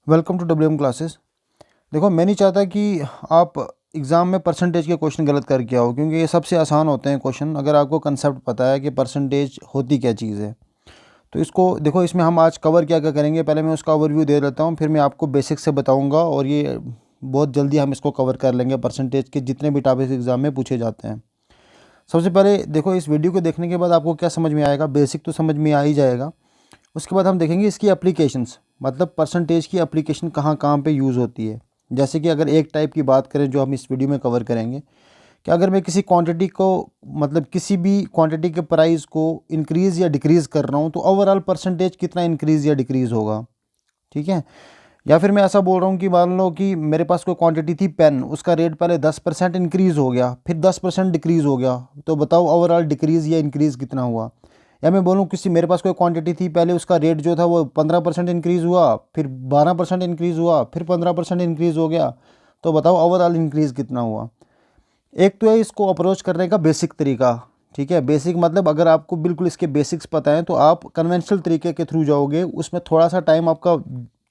Welcome to WM classes. देखो, मैं नहीं चाहता कि आप एग्ज़ाम में परसेंटेज के क्वेश्चन गलत करके आओ, क्योंकि ये सबसे आसान होते हैं क्वेश्चन अगर आपको कंसेप्ट पता है कि परसेंटेज होती क्या चीज़ है। तो इसको देखो, इसमें हम आज कवर क्या क्या करेंगे, पहले मैं उसका ओवरव्यू दे देता हूँ, फिर मैं आपको बेसिक से बताऊँगा और ये बहुत जल्दी हम इसको कवर कर लेंगे। परसेंटेज के जितने भी टॉपिक्स एग्ज़ाम में पूछे जाते हैं, सबसे पहले देखो, इस वीडियो को देखने के बाद आपको क्या समझ में आएगा। बेसिक तो समझ में आ ही जाएगा। उसके बाद हम देखेंगे इसकी एप्लीकेशंस, मतलब परसेंटेज की एप्लीकेशन कहाँ कहाँ पे यूज़ होती है। जैसे कि अगर एक टाइप की बात करें जो हम इस वीडियो में कवर करेंगे, कि अगर मैं किसी क्वांटिटी को, मतलब किसी भी क्वांटिटी के प्राइस को इंक्रीज़ या डिक्रीज़ कर रहा हूँ, तो ओवरऑल परसेंटेज कितना इंक्रीज़ या डिक्रीज़ होगा। ठीक है। या फिर मैं ऐसा बोल रहा हूँ कि मान लो कि मेरे पास कोई क्वांटिटी थी पेन, उसका रेट पहले 10% इंक्रीज़ हो गया, फिर 10% डिक्रीज़ हो गया, तो बताओ ओवरऑल डिक्रीज़ या इंक्रीज़ कितना हुआ। या मैं बोलूँ किसी, मेरे पास कोई क्वांटिटी थी, पहले उसका रेट जो था वो 15% इंक्रीज़ हुआ, फिर 12% इंक्रीज़ हुआ, फिर 15% इंक्रीज़ हो गया, तो बताओ ओवरऑल इंक्रीज़ कितना हुआ। एक तो है इसको अप्रोच करने का बेसिक तरीका। ठीक है, बेसिक मतलब अगर आपको बिल्कुल इसके बेसिक्स पता है तो आप कन्वेंशनल तरीके के थ्रू जाओगे, उसमें थोड़ा सा टाइम आपका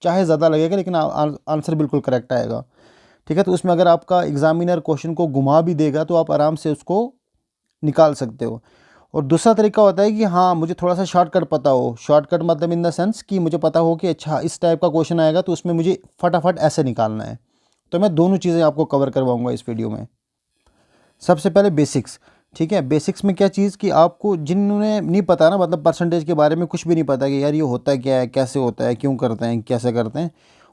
चाहे ज़्यादा लगेगा, लेकिन आंसर बिल्कुल करेक्ट आएगा। ठीक है, तो उसमें अगर आपका एग्जामिनर क्वेश्चन को घुमा भी देगा तो आप आराम से उसको निकाल सकते हो। और दूसरा तरीका होता है कि हाँ, मुझे थोड़ा सा शॉर्टकट पता हो। शॉर्टकट मतलब इन द सेंस कि मुझे पता हो कि अच्छा इस टाइप का क्वेश्चन आएगा तो उसमें मुझे फटाफट ऐसे निकालना है। तो मैं दोनों चीज़ें आपको कवर करवाऊंगा इस वीडियो में। सबसे पहले बेसिक्स। ठीक है, बेसिक्स में क्या चीज़ कि आपको जिन्होंने नहीं पता ना, मतलब परसेंटेज के बारे में कुछ भी नहीं पता कि यार ये होता क्या है, कैसे होता है, क्यों करते हैं, कैसे करते हैं,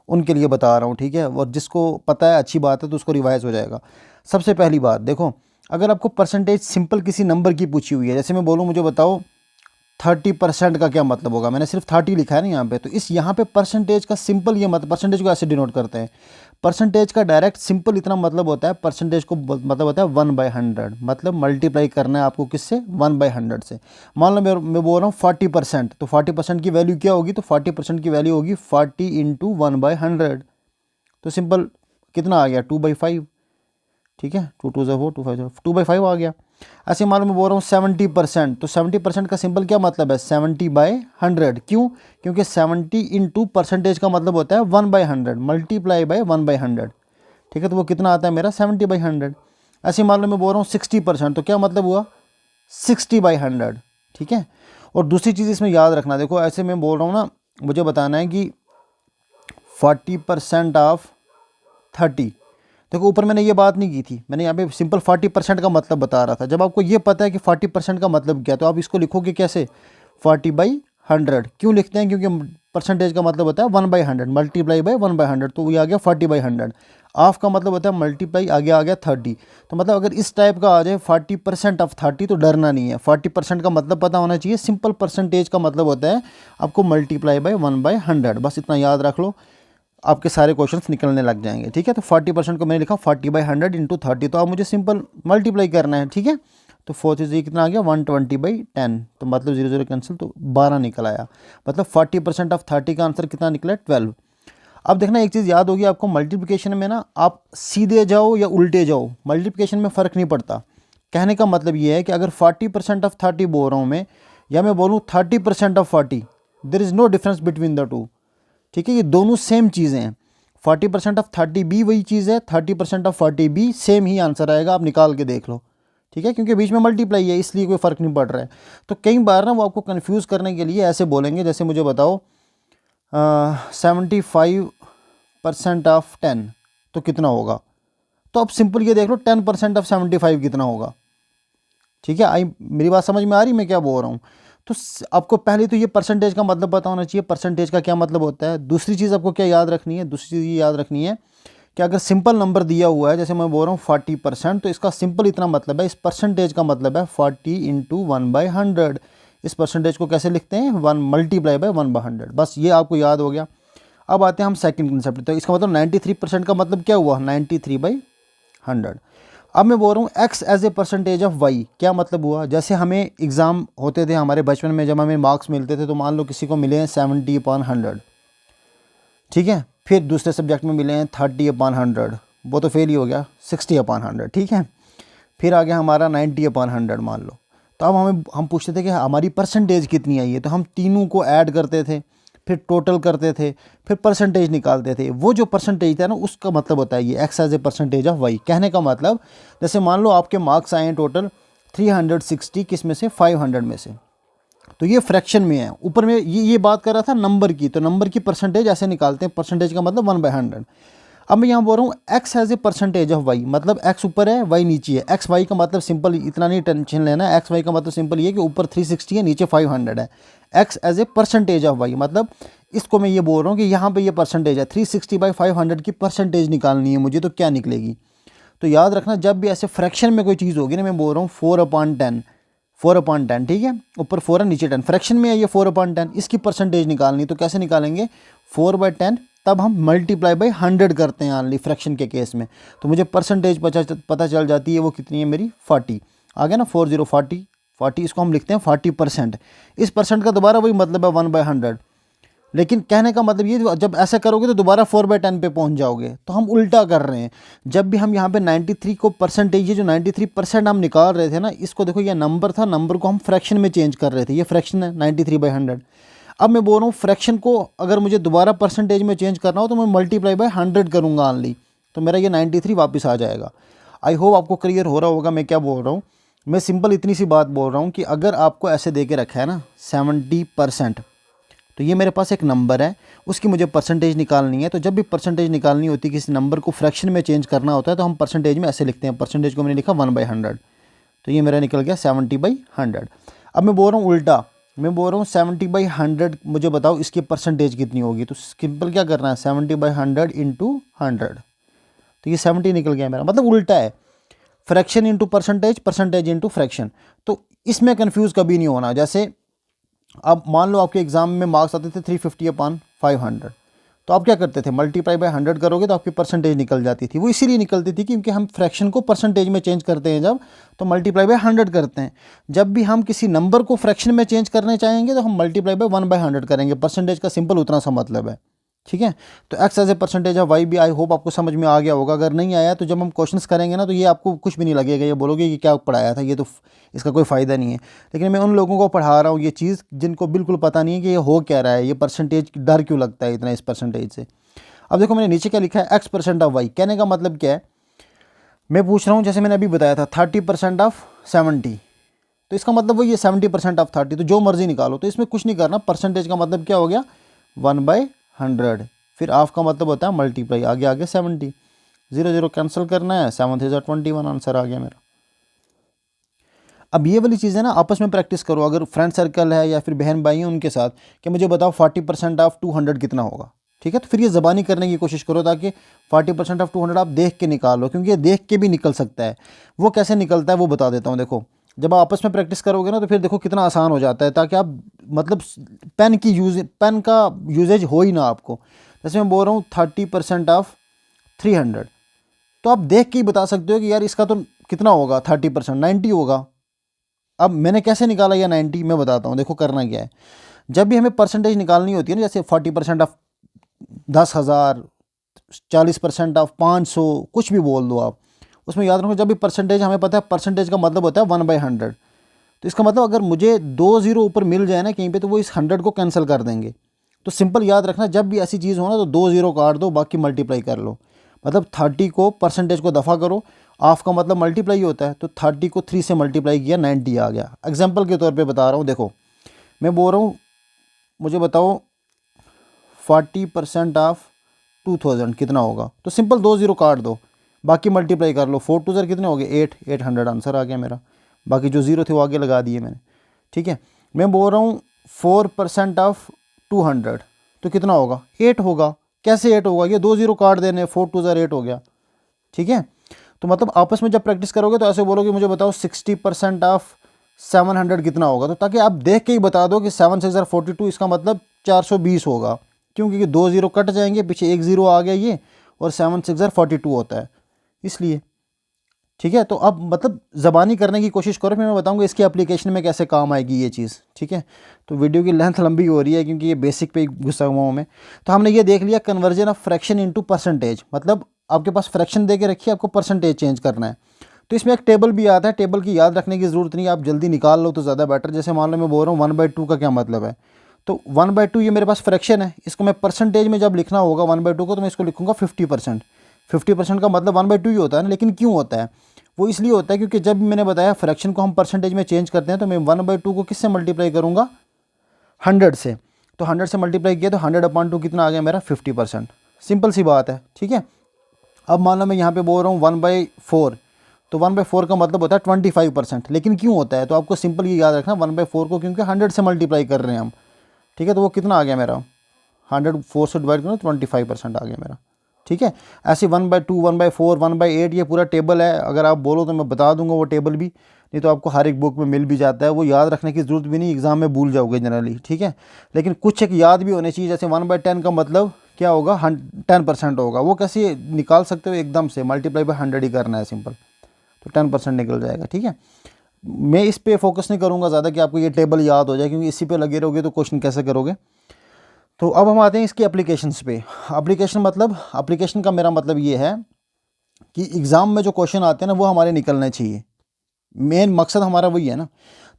उनके लिए बता रहा हूँ। ठीक है, और जिसको पता है अच्छी बात है, तो उसको रिवाइज हो जाएगा। सबसे पहली बात देखो, अगर आपको परसेंटेज सिंपल किसी नंबर की पूछी हुई है, जैसे मैं बोलूँ मुझे बताओ 30% का क्या मतलब होगा, मैंने सिर्फ 30 लिखा है ना यहाँ पे, तो इस यहाँ पे परसेंटेज का सिंपल ये मतलब, परसेंटेज को ऐसे डिनोट करते हैं। परसेंटेज का डायरेक्ट सिंपल इतना मतलब होता है, परसेंटेज को मतलब होता है 1/100, मतलब मल्टीप्लाई करना है आपको किससे, 1/100 से। मान लो मैं बोल रहा हूँ 40%, तो 40% की वैल्यू क्या होगी, तो 40% की वैल्यू होगी 40 इंटू 1/100। तो सिंपल कितना आ गया, 2/5। ठीक है, 2×2 = 4, 2×5 = 2/5 आ गया। ऐसे मान लो मैं बोल रहा हूँ 70%, तो 70% का सिंपल क्या मतलब है, 70/100। क्यों, क्योंकि 70 इंटू परसेंटेज का मतलब होता है 1/100 मल्टीप्लाई बाय 1/100। ठीक है, तो वो कितना आता है मेरा 70/100। ऐसे मान लो मैं बोल रहा हूँ 60%, तो क्या मतलब हुआ 60/100। ठीक है, और दूसरी चीज़ इसमें याद रखना, देखो ऐसे मैं बोल रहा हूँ ना, मुझे बताना है कि 40% ऑफ 30। देखो ऊपर मैंने ये बात नहीं की थी, मैंने यहाँ पे सिंपल 40% का मतलब बता रहा था। जब आपको ये पता है कि 40% का मतलब क्या, तो आप इसको लिखोगे कैसे, 40/100। क्यों लिखते हैं, क्योंकि परसेंटेज का मतलब होता है 1/100 मल्टीप्लाई बाय 1/100, तो ये आ गया 40/100। ऑफ का मतलब होता है मल्टीप्लाई, आगे आ गया 30। तो मतलब अगर इस टाइप का आ जाए 40% ऑफ 30, तो डरना नहीं है। 40% का मतलब पता होना चाहिए। सिंपल परसेंटेज का मतलब होता है आपको मल्टीप्लाई बाय 1/100, बस इतना याद रख लो, आपके सारे क्वेश्चंस निकलने लग जाएंगे। ठीक है, तो 40% को मैंने लिखा 40/100 इंटू 30, तो आप मुझे सिंपल मल्टीप्लाई करना है। ठीक है, तो 4 चीज़ कितना आ गया 120/10, तो मतलब 0 0 कैंसिल, तो 12 निकल आया। मतलब 40% ऑफ 30 का आंसर कितना निकला, 12। अब देखना एक चीज़ याद होगी आपको, मल्टीप्लिकेशन में ना आप सीधे जाओ या उल्टे जाओ, मल्टीप्लिकेशन में फ़र्क नहीं पड़ता। कहने का मतलब ये है कि अगर 40% ऑफ 30 बोल रहा हूँ मैं, या मैं बोलूँ 30% of 40, there is no difference between the two. ठीक है, ये दोनों सेम चीज़ें हैं। 40% ऑफ 30 भी वही चीज़ है, 30% ऑफ 40 भी सेम ही आंसर आएगा, आप निकाल के देख लो। ठीक है, क्योंकि बीच में मल्टीप्लाई है, इसलिए कोई फ़र्क नहीं पड़ रहा है। तो कई बार ना वो आपको कन्फ्यूज़ करने के लिए ऐसे बोलेंगे, जैसे मुझे बताओ 75% ऑफ 10 तो कितना होगा। तो अब सिंपल ये देख लो 10% ऑफ 75 कितना होगा। ठीक है, आई मेरी बात समझ में आ रही मैं क्या बोल रहा हूँ। तो आपको पहले तो ये परसेंटेज का मतलब पता होना चाहिए, परसेंटेज का क्या मतलब होता है। दूसरी चीज़ आपको क्या याद रखनी है, दूसरी चीज़ ये याद रखनी है कि अगर सिंपल नंबर दिया हुआ है, जैसे मैं बोल रहा हूँ 40%, तो इसका सिंपल इतना मतलब है, इस परसेंटेज का मतलब है 40 इंटू 1/100। इस परसेंटेज को कैसे लिखते हैं, 1 मल्टीप्लाई बाय 1/100। बस ये आपको याद हो गया। अब आते हैं हम सेकंड कंसेप्ट, तो इसका मतलब 93% का मतलब क्या हुआ, 93/100। अब मैं बोल रहा हूँ x as a percentage of y, क्या मतलब हुआ। जैसे हमें एग्ज़ाम होते थे हमारे बचपन में, जब हमें मार्क्स मिलते थे, तो मान लो किसी को मिले हैं 70/100। ठीक है, फिर दूसरे सब्जेक्ट में मिले हैं 30/100, वो तो फेल ही हो गया, 60/100। ठीक है, फिर आ गया हमारा 90/100 मान लो। तो अब हम पूछते थे कि हमारी परसेंटेज कितनी आई है, तो हम तीनों को ऐड करते थे। फिर टोटल करते थे, फिर परसेंटेज निकालते थे। वो जो परसेंटेज था ना उसका मतलब होता है ये x as a percentage of y. कहने का मतलब जैसे मान लो आपके मार्क्स आए हैं टोटल 360, किस में से 500 में से, तो ये फ्रैक्शन में है। ऊपर में ये बात कर रहा था नंबर की, तो नंबर की परसेंटेज ऐसे निकालते हैं, परसेंटेज का मतलब 1/100। अब मैं यहाँ बोल रहा हूँ x has a percentage of y, मतलब एक्स ऊपर है वाई नीचे है। एक्स वाई का मतलब सिंपल, इतना नहीं टेंशन लेना है। एक्स वाई का मतलब सिंपल ये है कि ऊपर 360 है, नीचे 500 है। X as a percentage of y मतलब इसको मैं ये बोल रहा हूँ कि यहाँ पे ये परसेंटेज है, 360/500 की परसेंटेज निकालनी है मुझे, तो क्या निकलेगी। तो याद रखना जब भी ऐसे फ्रैक्शन में कोई चीज़ होगी ना, मैं बोल रहा हूँ 4/10, 4/10, ठीक है, ऊपर 4 है नीचे 10, फ्रैक्शन में है ये 4/10, इसकी परसेंटेज निकालनी। तो कैसे निकालेंगे, 4/10, तब हम मल्टीप्लाई बाई 100 करते हैं ऑनली फ्रैक्शन के केस में, तो मुझे परसेंटेज पता चल जाती है वो कितनी है मेरी 40। आ गया ना, 40, इसको हम लिखते हैं 40%। इस परसेंट का दोबारा वही मतलब है 1/100, लेकिन कहने का मतलब ये जब ऐसा करोगे तो दोबारा 4/10 पे पहुंच जाओगे। तो हम उल्टा कर रहे हैं। जब भी हम यहाँ पे 93 को परसेंटेज, ये जो 93% हम निकाल रहे थे ना, इसको देखो ये नंबर था, नंबर को हम फ्रैक्शन में चेंज कर रहे थे, ये फ्रैक्शन है 93/100। अब मैं बोल रहा हूँ फ्रैक्शन को अगर मुझे दोबारा परसेंटेज में चेंज करना हो तो मैं मल्टीप्लाई बाय 100 करूँगा ऑनली, तो मेरा ये 93 वापस आ जाएगा। आई होप आपको क्लियर हो रहा होगा मैं क्या बोल रहा हूँ। मैं सिंपल इतनी सी बात बोल रहा हूँ कि अगर आपको ऐसे दे के रखा है ना 70%, तो ये मेरे पास एक नंबर है, उसकी मुझे परसेंटेज निकालनी है। तो जब भी परसेंटेज निकालनी होती है, किसी नंबर को फ्रैक्शन में चेंज करना होता है, तो हम परसेंटेज में ऐसे लिखते हैं। परसेंटेज को मैंने लिखा 1/100, तो ये मेरा निकल गया 70/100। अब मैं बोल रहा हूँ उल्टा, मैं बोल रहा हूँ 70/100, मुझे बताओ इसकी परसेंटेज कितनी होगी। तो सिंपल क्या करना है, 70/100 इंटू 100, तो ये 70 निकल गया मेरा, मतलब उल्टा है, fraction into percentage, percentage into fraction. तो इसमें कन्फ्यूज़ कभी नहीं होना। जैसे अब मान लो आपके एग्जाम में मार्क्स आते थे 350/500, तो आप क्या करते थे, मल्टीप्लाई बाय 100 करोगे तो आपकी परसेंटेज निकल जाती थी। वो इसीलिए निकलती थी क्योंकि हम फ्रैक्शन को परसेंटेज में चेंज करते हैं जब, तो मल्टीप्लाई बाय 100 करते हैं। जब भी हम किसी नंबर को फ्रैक्शन में चेंज करने चाहेंगे तो हम मल्टीप्लाई बाय 1/100 करेंगे। परसेंटेज का सिंपल उतना सा मतलब है, ठीक है। तो x as a percentage of y भी आई होप आपको समझ में आ गया होगा। अगर नहीं आया तो जब हम क्वेश्चंस करेंगे ना, तो ये आपको कुछ भी नहीं लगेगा, ये बोलोगे कि क्या पढ़ाया था, ये तो इसका कोई फ़ायदा नहीं है। लेकिन मैं उन लोगों को पढ़ा रहा हूँ ये चीज़ जिनको बिल्कुल पता नहीं है कि ये हो क्या रहा है, ये परसेंटेज डर क्यों लगता है इतना इस परसेंटेज से। अब देखो मैंने नीचे क्या लिखा है, x% ऑफ वाई। कहने का मतलब क्या है, मैं पूछ रहा हूँ जैसे मैंने अभी बताया था 30% ऑफ 70, तो इसका मतलब वही है 70% ऑफ 30, तो जो मर्जी निकालो। तो इसमें कुछ नहीं करना, परसेंटेज का मतलब क्या हो गया 1/100, फिर ऑफ का मतलब होता है मल्टीप्लाई, आगे आगे 70, 0 0 कैंसिल करना है, 7 3 21 आंसर आ गया मेरा। अब ये वाली चीज़ें ना आपस में प्रैक्टिस करो, अगर फ्रेंड सर्कल है या फिर बहन भाई हैं उनके साथ, कि मुझे बताओ 40% ऑफ 200 कितना होगा, ठीक है। तो फिर ये ज़बानी करने की कोशिश करो ताकि 40% ऑफ 200 आप देख के निकालो, क्योंकि ये देख के भी निकल सकता है। वो कैसे निकलता है वो बता देता हूँ। देखो जब आप आपस में प्रैक्टिस करोगे ना तो फिर देखो कितना आसान हो जाता है, ताकि आप मतलब पेन का यूजेज हो ही ना आपको। जैसे मैं बोल रहा हूँ 30% ऑफ 300, तो आप देख के ही बता सकते हो कि यार इसका तो कितना होगा, 30% 90 होगा। अब मैंने कैसे निकाला या 90, मैं बताता हूँ। देखो करना क्या है, जब भी हमें परसेंटेज निकालनी होती है ना, जैसे 40% ऑफ 10,000, 40% ऑफ 500, कुछ भी बोल दो आप, उसमें याद रखो जब भी परसेंटेज हमें पता है, परसेंटेज का मतलब होता है 1/100। तो इसका मतलब अगर मुझे 2 0 ऊपर मिल जाए ना कहीं पे, तो वो इस 100 को कैंसिल कर देंगे। तो सिंपल याद रखना, जब भी ऐसी चीज़ हो ना तो 2 0 काट दो, बाकी मल्टीप्लाई कर लो। मतलब 30 को परसेंटेज को दफ़ा करो, ऑफ का मतलब मल्टीप्लाई होता है, तो 30 को 3 से मल्टीप्लाई किया, 90 आ गया। एग्जाम्पल के तौर पे बता रहा हूँ। देखो मैं बोल रहा हूँ मुझे बताओ 40% ऑफ 2000 कितना होगा, तो सिंपल 2 0 काट दो, बाकी मल्टीप्लाई कर लो। 4 2 0 कितने हो गए 800 आंसर आ गया मेरा। बाकी जो ज़ीरो थे वो आगे लगा दिए मैंने, ठीक है। मैं बोल रहा हूँ 4% ऑफ 200, तो कितना होगा 8 होगा। कैसे 8 होगा, ये 2 0 काट देने, 4 2 8 हो गया, ठीक है। तो मतलब आपस में जब प्रैक्टिस करोगे तो ऐसे बोलोगे मुझे बताओ 60% ऑफ 700 कितना होगा, तो ताकि आप देख के ही बता दो कि 7 6 42, इसका मतलब 420 होगा, क्योंकि 2 0 कट जाएंगे, पीछे 1 0 आ गया ये, और 7 6 42 होता है इसलिए, ठीक है। तो अब मतलब ज़बानी करने की कोशिश करो, फिर मैं बताऊंगा इसकी एप्लीकेशन में कैसे काम आएगी ये चीज़, ठीक है। तो वीडियो की लेंथ लंबी हो रही है क्योंकि ये बेसिक पे ही घुसा हुआ हूँ मैं। तो हमने ये देख लिया conversion of fraction into percentage, मतलब आपके पास फ्रैक्शन दे के रखी है, आपको परसेंटेज चेंज करना है। तो इसमें एक टेबल भी आता है, टेबल की याद रखने की ज़रूरत नहीं, आप जल्दी निकाल लो तो ज़्यादा बेटर। जैसे मान लो मैं बोल रहा हूँ 1/2 का क्या मतलब है, तो 1/2 ये मेरे पास फ्रैक्शन है, इसको मैं परसेंटेज में जब लिखना होगा 1/2 को, तो मैं इसको लिखूंगा 50%। 50% का मतलब 1/2 ही होता है ना। लेकिन क्यों होता है? वो इसलिए होता है क्योंकि जब मैंने बताया फ्रैक्शन को हम परसेंटेज में चेंज करते हैं, तो मैं 1/2 को किससे मल्टीप्लाई करूँगा? 100 से। तो 100 से मल्टीप्लाई किया तो 100/2 कितना आ गया मेरा? 50%। सिंपल सी बात है, ठीक है। अब मान लो मैं यहाँ पे बोल रहा हूँ 1/4, तो 1/4 का मतलब होता है 25%। लेकिन क्यों होता है? तो आपको सिंपल ये याद रखना, 1/4 को क्योंकि 100 से मल्टीप्लाई कर रहे हैं हम, ठीक है। तो वो कितना आ गया मेरा? 104 से डिवाइड करो तो 25% आ गया मेरा, ठीक है। ऐसे 1/2, 1/4, 1/8 ये पूरा टेबल है। अगर आप बोलो तो मैं बता दूंगा वो टेबल भी, नहीं तो आपको हर एक बुक में मिल भी जाता है। वो याद रखने की ज़रूरत भी नहीं, एग्जाम में भूल जाओगे जनरली, ठीक है। लेकिन कुछ एक याद भी होने चाहिए, जैसे 1/10 का मतलब क्या होगा? 10% होगा। वो कैसे निकाल सकते हो? एकदम से मल्टीप्लाई बाय 100 ही करना है, सिंपल, तो 10% निकल जाएगा, ठीक है। मैं इस पे फोकस नहीं करूँगा ज़्यादा कि आपको ये टेबल याद हो जाए, क्योंकि इसी पे लगे रहोगे तो क्वेश्चन कैसे करोगे। तो अब हम आते हैं इसकी एप्लीकेशंस पे। एप्लीकेशन का मेरा मतलब ये है कि एग्ज़ाम में जो क्वेश्चन आते हैं ना, वो हमारे निकलने चाहिए। मेन मकसद हमारा वही है ना।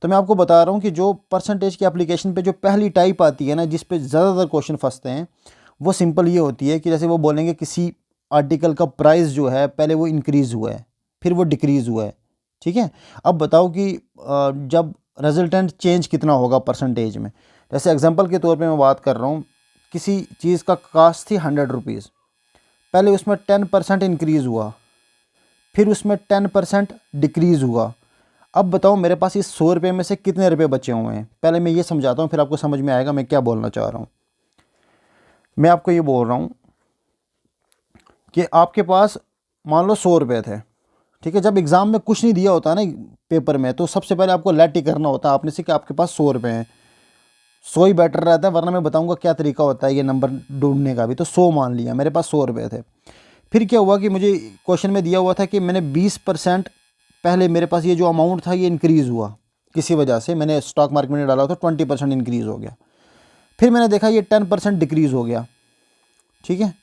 तो मैं आपको बता रहा हूँ कि जो परसेंटेज की एप्लीकेशन पे जो पहली टाइप आती है ना, जिस पे ज़्यादातर क्वेश्चन फंसते हैं, वो सिंपल ये होती है कि जैसे वो बोलेंगे किसी आर्टिकल का प्राइस जो है पहले वो इंक्रीज़ हुआ है, फिर वो डिक्रीज़ हुआ है, ठीक है। अब बताओ कि जब रिजल्टेंट चेंज कितना होगा परसेंटेज में। जैसे एग्जांपल के तौर पे मैं बात कर रहा हूँ, किसी चीज़ का कास्ट थी 100 रुपीज़, पहले उसमें 10% इंक्रीज़ हुआ, फिर उसमें 10% डिक्रीज़ हुआ। अब बताओ मेरे पास इस 100 रुपये में से कितने रुपए बचे हुए हैं? पहले मैं ये समझाता हूँ, फिर आपको समझ में आएगा मैं क्या बोलना चाह रहा हूँ। मैं आपको ये बोल रहा हूँ कि आपके पास मान लो 100 रुपये थे, ठीक है। जब एग्ज़ाम में कुछ नहीं दिया होता ना पेपर में, तो सबसे पहले आपको लेट ही करना होता है आपने से कि आपके पास 100 रुपये हैं। 100 ही बेटर रहता है, वरना मैं बताऊंगा क्या तरीका होता है ये नंबर ढूंढने का भी। तो 100 मान लिया, मेरे पास 100 रुपये थे। फिर क्या हुआ कि मुझे क्वेश्चन में दिया हुआ था कि मैंने 20%, पहले मेरे पास ये जो अमाउंट था ये इंक्रीज़ हुआ किसी वजह से, मैंने स्टॉक मार्केट में डाला था, 20% इंक्रीज़ हो गया। फिर मैंने देखा ये 10% डिक्रीज़ हो गया, ठीक है।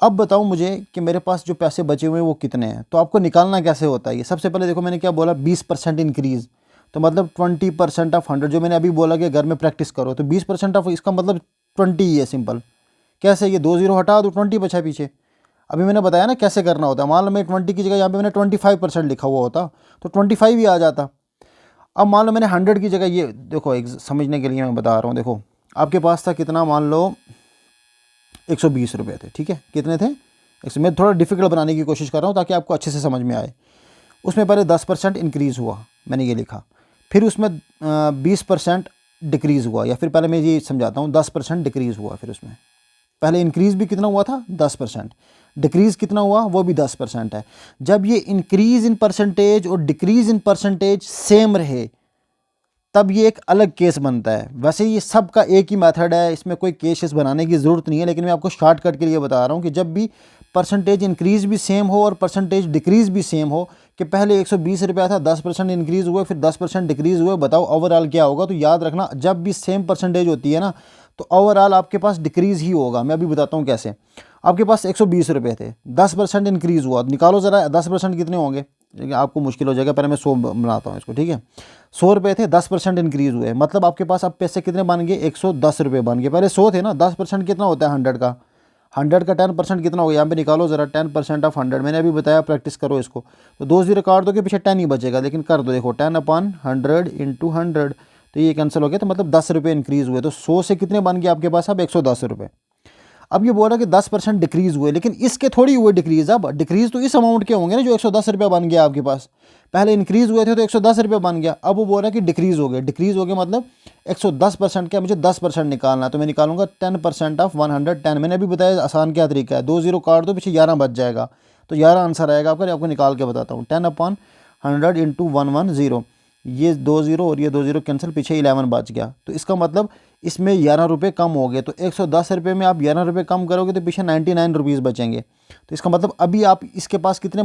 अब बताओ मुझे कि मेरे पास जो पैसे बचे हुए हैं वो कितने हैं। तो आपको निकालना कैसे होता है ये? सबसे पहले देखो मैंने क्या बोला, 20% इंक्रीज़, तो मतलब 20% ऑफ 100। जो मैंने अभी बोला कि घर में प्रैक्टिस करो, तो 20% ऑफ इसका मतलब 20 ही है, सिंपल। कैसे? ये 2 ज़ीरो हटा दो, 20 बचा पीछे। अभी मैंने बताया ना कैसे करना होता है। मान लो मैं 20 की जगह यहाँ पे मैंने 25% लिखा हुआ होता, तो 25 ही आ जाता। अब मान लो मैंने 100 की जगह, ये देखो एक समझने के लिए मैं बता रहा हूँ। देखो आपके पास था कितना, मान लो 120 रुपये थे, ठीक है। कितने थे? मैं थोड़ा डिफिकल्ट बनाने की कोशिश कर रहा हूँ ताकि आपको अच्छे से समझ में आए। उसमें पहले 10% इंक्रीज़ हुआ, मैंने ये लिखा। फिर उसमें 20% डिक्रीज़ हुआ, या फिर पहले मैं ये समझाता हूँ, 10% डिक्रीज़ हुआ। फिर उसमें पहले इंक्रीज़ भी कितना हुआ था? 10%। डिक्रीज़ कितना हुआ? वो भी 10% है। जब ये इंक्रीज़ इन परसेंटेज और डिक्रीज़ इन परसेंटेज सेम रहे, तब ये एक अलग केस बनता है। वैसे ये सब का एक ही मेथड है, इसमें कोई केसेस बनाने की ज़रूरत नहीं है, लेकिन मैं आपको शॉर्टकट के लिए बता रहा हूँ कि जब भी परसेंटेज इंक्रीज़ भी सेम हो और परसेंटेज डिक्रीज़ भी सेम हो, कि पहले 120 रुपया था, 10% इंक्रीज़ हुए, फिर 10% डिक्रीज़ हुए, बताओ ओवरऑल क्या होगा। तो याद रखना, जब भी सेम परसेंटेज होती है ना, तो ओवरऑल आपके पास डिक्रीज़ ही होगा। मैं अभी बताता हूँ कैसे। आपके पास 120 रुपये थे, 10% इंक्रीज़ हुआ, निकालो ज़रा 10% कितने होंगे, आपको मुश्किल हो जाएगा। पहले मैं 100 बनाता हूँ इसको, ठीक है। 100 रुपये थे, 10% इंक्रीज़ हुए, मतलब आपके पास अब पैसे कितने बन गए? 110 रुपये बन गए। पहले 100 थे ना, 10% कितना होता है 100 का? 100 का 10% कितना हो गया? यहाँ पे निकालो ज़रा, 10% ऑफ 100, मैंने अभी बताया, प्रैक्टिस करो इसको। तो 2 ज़ीरो काट दो, के पीछे 10 ही बचेगा, लेकिन कर दो। देखो 10/100 इंटू 100, तो ये कैंसिल हो गया, तो मतलब 10 रुपये इंक्रीज़ हुए। तो 100 से कितने बन गए आपके पास अब? 110 रुपये। अब ये बोल रहा है कि 10% डिक्रीज़ हुए, लेकिन इसके थोड़ी हुए डिक्रीज़। अब डिक्रीज़ तो इस अमाउंट के होंगे ना, जो 110 रुपये बन गया आपके पास। पहले इंक्रीज़ हुए थे तो 110 रुपये बन गया, अब वो बोल रहा है कि डिक्रीज़ हो गए। डिक्रीज़ हो गया मतलब 110% का मुझे 10% निकालना है, तो मैं निकालूंगा 10% ऑफ 110। मैंने अभी बताया आसान क्या तरीका है, 2 ज़ीरो काट दो, पीछे 11 बच जाएगा, तो 11 आंसर आएगा आपका। आपको निकाल के बताता हूँ, 10/100 इंटू 110, ये 2 ज़ीरो और ये 2 ज़ीरो कैंसिल, पीछे 11 बच गया। तो इसका मतलब इसमें 11 रुपये कम हो गए। तो 110 रुपये में आप 11 रुपये कम करोगे तो पीछे 99 रुपीज़ बचेंगे। तो इसका मतलब अभी आप इसके पास कितने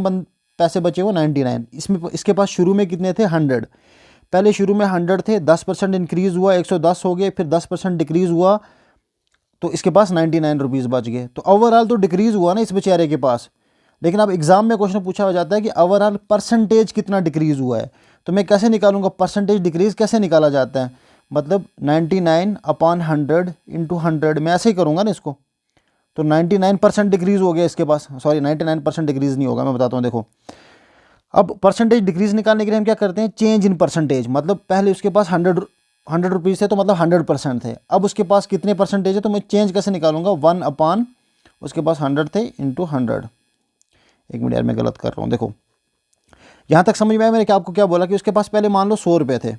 पैसे बचे हुए? 99। इसमें इसके पास शुरू में कितने थे? 100। पहले शुरू में 100 थे, 10% इंक्रीज़ हुआ, 110 हो गए, फिर 10% डिक्रीज़ हुआ, तो इसके पास 99 रुपीज़ बच गए। तो ओवरऑल तो डिक्रीज़ हुआ ना इस बेचारे के पास। लेकिन अब एग्ज़ाम में क्वेश्चन पूछा हो जाता है कि ओवरऑल परसेंटेज कितना डिक्रीज़ हुआ है। तो मैं कैसे निकालूंगा परसेंटेज डिक्रीज़? कैसे निकाला जाता है? मतलब 99/100 इंटू 100 मैं ऐसे ही करूँगा ना इसको, तो 99% डिक्रीज़ हो गया इसके पास, सॉरी 99% डिक्रीज़ नहीं होगा, मैं बताता हूँ देखो। अब परसेंटेज डिक्रीज़ निकालने के लिए हम क्या करते हैं, चेंज इन परसेंटेज, मतलब पहले उसके पास 100 रुपीज़ थे तो मतलब 100% थे, अब उसके पास कितने परसेंटेज है तो मैं चेंज कैसे निकालूंगा, 1 अपान उसके पास 100 थे इंटू 100। एक मिनट यार मैं गलत कर रहा हूँ, देखो यहाँ तक समझ में आया मैंने क्या आपको क्या बोला कि उसके पास पहले मान लो 100 रुपये थे,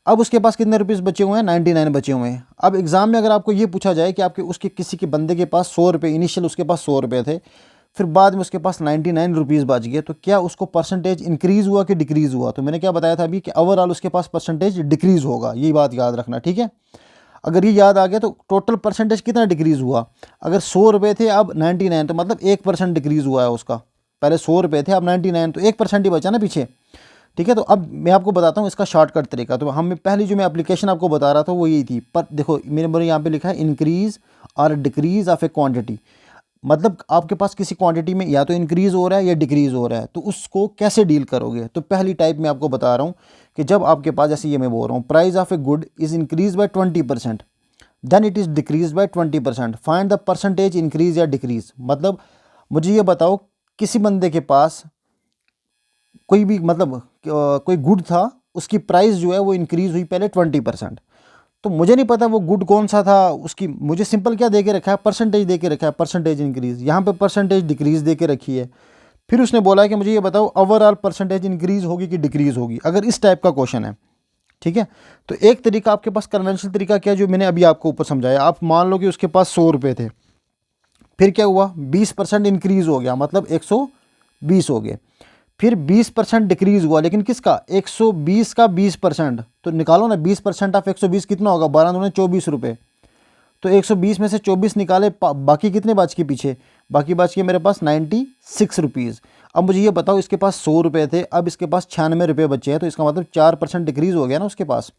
अब उसके पास कितने रुपीज़ बचे हुए हैं, 99 बचे हुए हैं। अब एग्जाम में अगर आपको ये पूछा जाए कि आपके उसके किसी के बंदे के पास 100 रुपये, इनिशियल उसके पास 100 रुपये थे, फिर बाद में उसके पास 99 रुपीज़ बच गए, तो क्या उसको परसेंटेज इंक्रीज़ हुआ कि डिक्रीज़ हुआ, तो मैंने क्या बताया था अभी कि ओवरऑल उसके पास परसेंटेज डिक्रीज़ होगा, यही बात याद रखना, ठीक है। अगर ये याद आ गया तो टोटल परसेंटेज कितना डिक्रीज़ हुआ, अगर 100 रुपये थे अब 99, तो मतलब 1% डिक्रीज़ हुआ है उसका, पहले 100 रुपये थे अब 99, तो 1% ही बचा ना पीछे, ठीक है। तो अब मैं आपको बताता हूँ इसका शॉर्टकट तरीका। तो हम पहली जो मैं एप्लीकेशन आपको बता रहा था वो यही थी, पर देखो मेरे यहाँ पे लिखा है इंक्रीज़ और डिक्रीज़ ऑफ ए क्वांटिटी, मतलब आपके पास किसी क्वांटिटी में या तो इंक्रीज़ हो रहा है या डिक्रीज़ हो रहा है, तो उसको कैसे डील करोगे। तो पहली टाइप मैं आपको बता रहा हूँ कि जब आपके पास, जैसे ये मैं बोल रहा हूँ, price of a good is increase by 20%, then it is decrease by 20%, find the percentage increase या डिक्रीज। मतलब मुझे ये बताओ किसी बंदे के पास कोई भी, मतलब कोई गुड था, उसकी प्राइस जो है वो इंक्रीज़ हुई पहले 20%, तो मुझे नहीं पता वो गुड कौन सा था, उसकी मुझे सिंपल क्या दे के रखा है, परसेंटेज दे के रखा है, परसेंटेज इंक्रीज़, यहाँ पे परसेंटेज डिक्रीज़ दे के रखी है। फिर उसने बोला है कि मुझे ये बताओ ओवरऑल परसेंटेज इंक्रीज़ होगी कि डिक्रीज़ होगी, अगर इस टाइप का क्वेश्चन है, ठीक है। तो एक तरीका आपके पास कन्वेंशनल तरीका क्या है, जो मैंने अभी आपको ऊपर समझाया। आप मान लो कि उसके पास 100 रुपये थे, फिर क्या हुआ, 20% इंक्रीज़ हो गया, मतलब 120 हो गए, फिर 20% डिक्रीज़ हुआ, लेकिन किसका, 120 का 20%, तो निकालो ना 20% ऑफ 120 कितना होगा, 12 दूने 24 रुपये, तो 120 में से 24 निकाले, बाकी कितने बच के पीछे, बाकी बच के मेरे पास 96 रुपीज़। अब मुझे ये बताओ इसके पास 100 रुपये थे, अब इसके पास 96 रुपये बचे हैं, तो इसका मतलब 4% डिक्रीज़ हो गया ना उसके पास।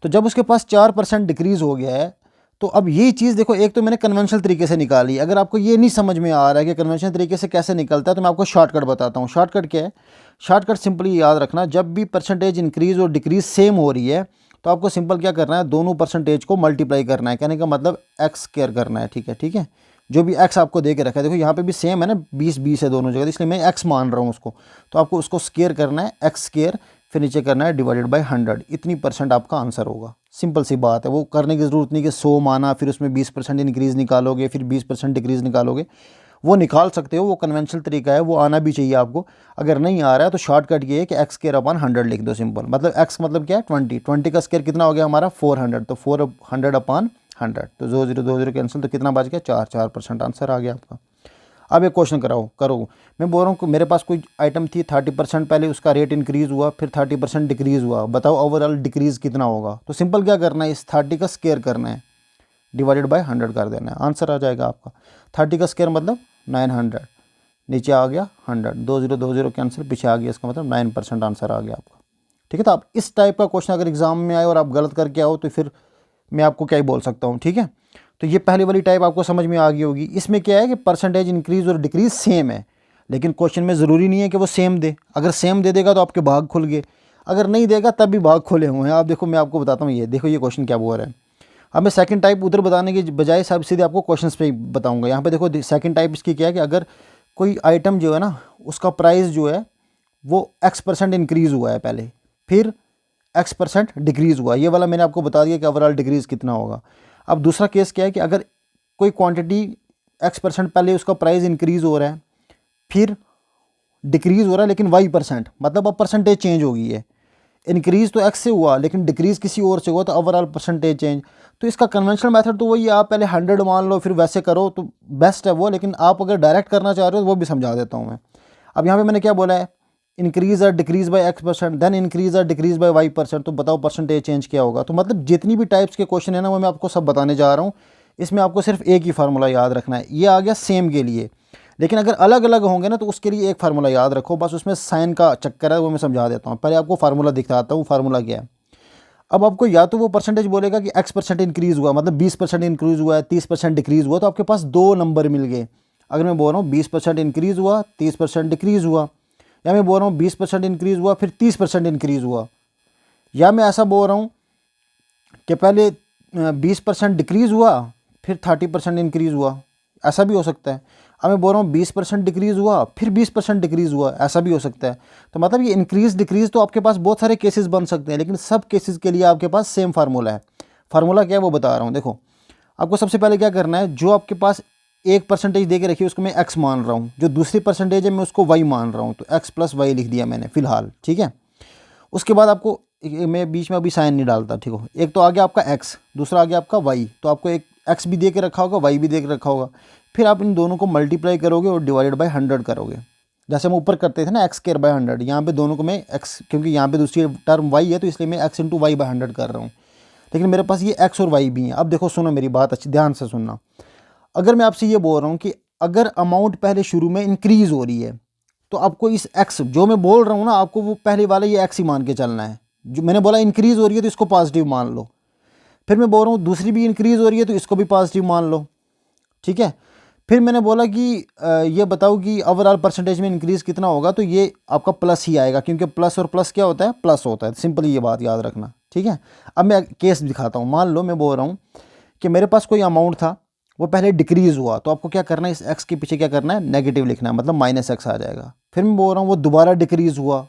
तो जब उसके पास 4% डिक्रीज़ हो गया है, तो अब ये चीज़ देखो, एक तो मैंने कन्वेंशनल तरीके से निकाली, अगर आपको ये नहीं समझ में आ रहा है कि कन्वेंशनल तरीके से कैसे निकलता है, तो मैं आपको शॉर्टकट बताता हूँ। शॉर्टकट क्या है, शॉर्टकट सिंपली याद रखना, जब भी परसेंटेज इंक्रीज़ और डिक्रीज़ सेम हो रही है, तो आपको सिंपल क्या करना है, दोनों परसेंटेज को मल्टीप्लाई करना है, कहने का मतलब एक्स स्क्वायर करना है, ठीक है, ठीक है। जो भी एक्स आपको दे के रखा है, देखो यहाँ पे भी सेम है ना, 20 है दोनों जगह, इसलिए मैं एक्स मान रहा हूँ उसको, तो आपको उसको स्क्वायर करना है, एक्स स्क्वायर, फिर नीचे करना है डिवाइडेड बाय 100, इतनी परसेंट आपका आंसर होगा। सिंपल सी बात है, वो करने की ज़रूरत नहीं कि 100 माना, फिर उसमें 20% इंक्रीज़ निकालोगे, फिर 20% डिक्रीज़ निकालोगे, वो निकाल सकते हो, वो कन्वेंशनल तरीका है, वो आना भी चाहिए आपको। अगर नहीं आ रहा है तो शॉर्टकट ये है कि एक्स स्क्वायर अपॉन 100 लिख दो, सिंपल, मतलब एक्स मतलब क्या है, 20 का स्क्वायर कितना हो गया हमारा 400, तो 400 अपॉन 100, तो 0 कैंसिल, तो कितना बच गया, 4% आंसर आ गया आपका। अब एक क्वेश्चन करो, मैं बोल रहा हूँ कि मेरे पास कोई आइटम थी 30%, पहले उसका रेट इंक्रीज़ हुआ, फिर 30% डिक्रीज़ हुआ, बताओ ओवरऑल डिक्रीज़ कितना होगा। तो सिंपल क्या करना है, इस 30 का स्क्वायर करना है, डिवाइडेड बाय 100 कर देना है, आंसर आ जाएगा आपका। 30 का स्क्वायर मतलब 900, नीचे आ गया 100, 20 कैंसिल, पीछे आ गया, इसका मतलब 9% आंसर आ गया आपका, ठीक है। तो आप इस टाइप का क्वेश्चन अगर एग्जाम में आए और आप गलत करके आओ, तो फिर मैं आपको क्या ही बोल सकता हूँ, ठीक है। तो ये पहली वाली टाइप आपको समझ में आ गई होगी। इसमें क्या है कि परसेंटेज इंक्रीज़ और डिक्रीज़ सेम है, लेकिन क्वेश्चन में ज़रूरी नहीं है कि वो सेम दे, अगर सेम दे देगा तो आपके भाग खुल गए, अगर नहीं देगा तब भी भाग खुले हुए हैं। आप देखो, मैं आपको बताता हूँ, ये देखो ये क्वेश्चन क्या बोल रहा है। अब मैं सेकंड टाइप उधर बताने के बजाय सब सीधे आपको क्वेश्चंस पे ही बताऊंगा। यहाँ पे देखो सेकंड टाइप इसकी क्या है कि अगर कोई आइटम जो है ना, उसका प्राइस जो है वो x% इंक्रीज़ हुआ है पहले, फिर x% डिक्रीज़ हुआ, ये वाला मैंने आपको बता दिया कि ओवरऑल डिक्रीज़ कितना होगा। अब दूसरा केस क्या है कि अगर कोई क्वांटिटी x% पहले उसका प्राइस इंक्रीज़ हो रहा है, फिर डिक्रीज़ हो रहा है लेकिन y%, मतलब अब परसेंटेज चेंज हो गई है, इंक्रीज़ तो x से हुआ लेकिन डिक्रीज़ किसी और से हुआ, तो ओवरऑल परसेंटेज चेंज। तो इसका कन्वेंशनल मेथड तो वही है, आप पहले 100 मान लो फिर वैसे करो तो बेस्ट है वो, लेकिन आप अगर डायरेक्ट करना चाह रहे हो तो वो भी समझा देता हूँ मैं। अब यहाँ पे मैंने क्या बोला है, इंक्रीज़ और decrease by x%, then increase और डिक्रीज़ बाय y%, तो बताओ परसेंटेज चेंज क्या होगा। तो मतलब जितनी भी टाइप्स के क्वेश्चन है ना, वो मैं आपको सब बताने जा रहा हूँ। इसमें आपको सिर्फ एक ही फार्मूला याद रखना है, ये आ गया सेम के लिए, लेकिन अगर अलग अलग होंगे ना तो उसके लिए एक फार्मूला याद रखो, बस उसमें साइन का चक्कर है, वो मैं समझा देता हूँ। पहले आपको फार्मूला दिखाता हूँ, फार्मूला क्या है। अब आपको या तो वो परसेंटेज बोलेगा कि x% इंक्रीज़ हुआ, मतलब 20% इंक्रीज़ हुआ है, 30% डिक्रीज़ हुआ, तो आपके पास दो नंबर मिल गए। अगर मैं बोल रहा हूँ 20% इंक्रीज़ हुआ, 30% डिक्रीज़ हुआ, या मैं बोल रहा हूँ 20% इंक्रीज़ हुआ फिर 30% इंक्रीज़ हुआ, या मैं ऐसा बोल रहा हूँ कि पहले 20% डिक्रीज़ हुआ फिर 30% इंक्रीज़ हुआ, ऐसा भी हो सकता है। अब मैं बोल रहा हूँ 20% डिक्रीज़ हुआ फिर 20% डिक्रीज़ हुआ, ऐसा भी हो सकता है। तो मतलब ये इंक्रीज़ डिक्रीज़ तो आपके पास बहुत सारे केसेस बन सकते हैं, लेकिन सब केसेस के लिए आपके पास सेम फार्मूला है। फार्मूला क्या है वो बता रहा हूँ। देखो, आपको सबसे पहले क्या करना है, जो आपके पास एक परसेंटेज दे के रखी है उसको मैं x मान रहा हूँ, जो दूसरी परसेंटेज है मैं उसको y मान रहा हूँ, तो x + y लिख दिया मैंने फ़िलहाल, ठीक है। उसके बाद आपको मैं बीच में अभी साइन नहीं डालता, ठीक हो। एक तो आ गया आपका x, दूसरा आ गया आपका y, तो आपको एक x भी दे के रखा होगा, y भी दे के रखा होगा। फिर आप इन दोनों को मल्टीप्लाई करोगे और डिवाइडेड बाय 100 करोगे, जैसे हम ऊपर करते थे ना x²/100। यहाँ पे दोनों को मैं x, क्योंकि यहाँ पे दूसरी टर्म y है तो इसलिए मैं x × y/100 कर रहा हूँ, लेकिन मेरे पास ये x और y भी हैं। अब देखो, सुनो मेरी बात अच्छी ध्यान से सुनना। अगर मैं आपसे ये बोल रहा हूँ कि अगर अमाउंट पहले शुरू में इंक्रीज़ हो रही है तो आपको इस x जो मैं बोल रहा हूँ ना, आपको वो पहले वाला ये x ही मान के चलना है। जो मैंने बोला इंक्रीज़ हो रही है तो इसको पॉजिटिव मान लो। फिर मैं बोल रहा हूँ दूसरी भी इंक्रीज़ हो रही है तो इसको भी पॉजिटिव मान लो, ठीक है। फिर मैंने बोला कि ये बताओ कि ओवरऑल परसेंटेज में इंक्रीज़ कितना होगा, तो ये आपका प्लस ही आएगा, क्योंकि प्लस और प्लस क्या होता है, प्लस होता है। सिंपल ये बात याद रखना, ठीक है। अब मैं केस दिखाता हूँ। मान लो मैं बोल रहा हूँ कि मेरे पास कोई अमाउंट था, वो पहले डिक्रीज़ हुआ, तो आपको क्या करना है, इस x के पीछे क्या करना है, नेगेटिव लिखना है, मतलब -x आ जाएगा। फिर मैं बोल रहा हूँ वो दोबारा डिक्रीज़ हुआ,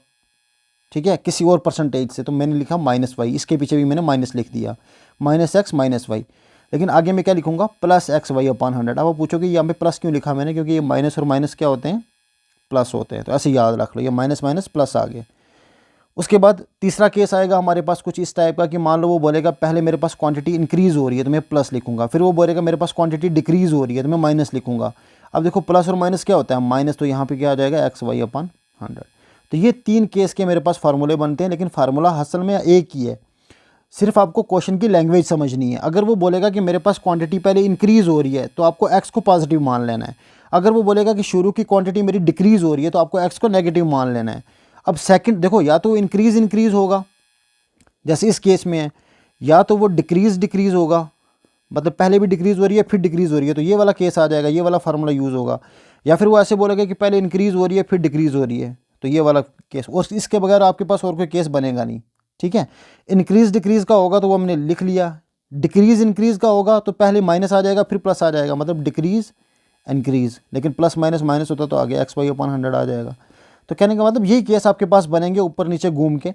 ठीक है, किसी और परसेंटेज से, तो मैंने लिखा -y, इसके पीछे भी मैंने माइनस लिख दिया, -x -y। लेकिन आगे मैं क्या लिखूंगा, +xy/100। अब आप पूछोगे यहाँ पे प्लस क्यों लिखा मैंने, क्योंकि ये माइनस और माइनस क्या होते हैं, प्लस होते हैं, तो ऐसे याद रख लो, ये माइनस माइनस प्लस आ गए। उसके बाद तीसरा केस आएगा हमारे पास कुछ इस टाइप का कि मान लो वो बोलेगा पहले मेरे पास क्वांटिटी इंक्रीज़ हो रही है तो मैं प्लस लिखूंगा, फिर वो बोलेगा मेरे पास क्वांटिटी डिक्रीज़ हो रही है तो मैं माइनस लिखूंगा। अब देखो, प्लस और माइनस क्या होता है, माइनस, तो यहाँ पे क्या आ जाएगा, xy/100। तो ये 3 केस के मेरे पास फार्मूले बनते हैं, लेकिन फार्मूला असल में एक ही है, सिर्फ आपको क्वेश्चन की लैंग्वेज समझनी है। अगर वो बोलेगा कि मेरे पास क्वांटिटी पहले इंक्रीज़ हो रही है तो आपको x को पॉजिटिव मान लेना है। अगर वो बोलेगा कि शुरू की क्वांटिटी मेरी डिक्रीज़ हो रही है तो आपको x को नेगेटिव मान लेना है। अब सेकंड देखो, या तो इंक्रीज़ होगा जैसे इस केस में है, या तो वो डिक्रीज़ होगा, मतलब पहले भी डिक्रीज़ हो रही है फिर डिक्रीज़ हो रही है, तो ये वाला केस आ जाएगा, ये वाला फार्मूला यूज़ होगा। या फिर वो ऐसे बोलेगा कि पहले इंक्रीज़ हो रही है फिर डिक्रीज़ हो रही है, तो ये वाला केस, और इसके बगैर आपके पास और कोई केस बनेगा नहीं, ठीक है। इंक्रीज़ डिक्रीज़ का होगा तो वो हमने लिख लिया, डिक्रीज़ इंक्रीज़ का होगा तो पहले माइनस आ जाएगा फिर प्लस आ जाएगा, मतलब डिक्रीज़ इंक्रीज़, लेकिन प्लस माइनस माइनस होता तो आगे xy/100 आ जाएगा। तो कहने का मतलब यही केस आपके पास बनेंगे ऊपर नीचे घूम के।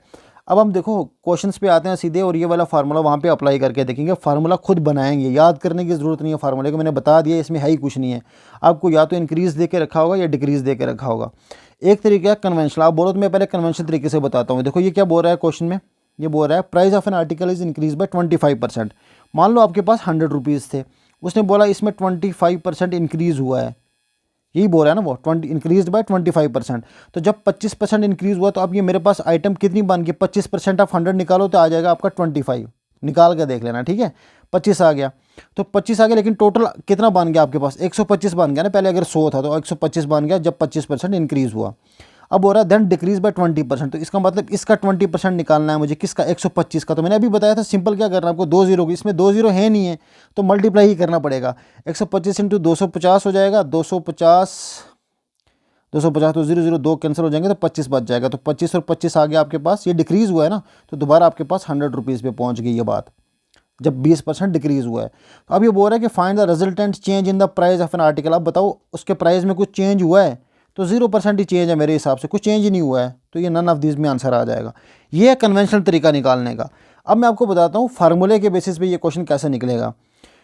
अब हम देखो क्वेश्चंस पे आते हैं सीधे, और ये वाला फार्मूला वहाँ पे अप्लाई करके देखेंगे। फार्मूला खुद बनाएंगे, याद करने की ज़रूरत नहीं है, फार्मूले को मैंने बता दिया, इसमें है ही कुछ नहीं है। आपको या तो इंक्रीज़ दे के रखा होगा या डिक्रीज़ दे के रखा होगा। एक तरीका है कन्वेंशनल, आप बोलो तो मैं पहले कन्वेंशनल तरीके से बताता हूँ। देखो ये क्या बोल रहा है क्वेश्चन में, ये बोल रहा है price of an article is increase bye 25%। मान लो आपके पास 100 रुपीज़ थे, उसने बोला इसमें 25% इंक्रीज़ हुआ है, यही बोल रहा है ना वो, 20 इंक्रीज बाय 25%। तो जब 25% इंक्रीज़ हुआ तो अब ये मेरे पास आइटम कितनी बन गई, 25% ऑफ 100 निकालो तो आ जाएगा आपका 25, निकाल कर देख लेना, ठीक है। 25 आ गया, तो 25 आ गया, लेकिन टोटल कितना बन गया आपके पास, 125 बन गया ना, पहले अगर 100 था तो 125 बन गया जब 25% इंक्रीज़ हुआ। अब हो रहा है देन डिक्रीज बाय 20%, तो इसका मतलब इसका 20% निकालना है मुझे, किसका, 125 का। तो मैंने अभी बताया था सिंपल क्या करना है आपको, 2 जीरो, इसमें 2 जीरो है नहीं है तो मल्टीप्लाई ही करना पड़ेगा। 125 × 250 हो जाएगा, 250 तो 0 0 2 कैंसिल हो जाएंगे तो 25 बच जाएगा। तो 25 और 25 आ गया आपके पास, ये डिक्रीज़ हुआ है ना, तो दोबारा आपके पास 100 रुपीज़ पे पहुंच गई ये बात, जब 20% डिक्रीज़ हुआ है। तो अब ये बोल रहा है कि find the resultant change in the price of an article. अब बताओ उसके प्राइस में कुछ चेंज हुआ है, तो 0% ही चेंज है मेरे हिसाब से, कुछ चेंज ही नहीं हुआ है, तो ये नन ऑफ दिस में आंसर आ जाएगा। ये है कन्वेंशनल तरीका निकालने का। अब मैं आपको बताता हूँ फार्मूले के बेसिस पे ये क्वेश्चन कैसे निकलेगा।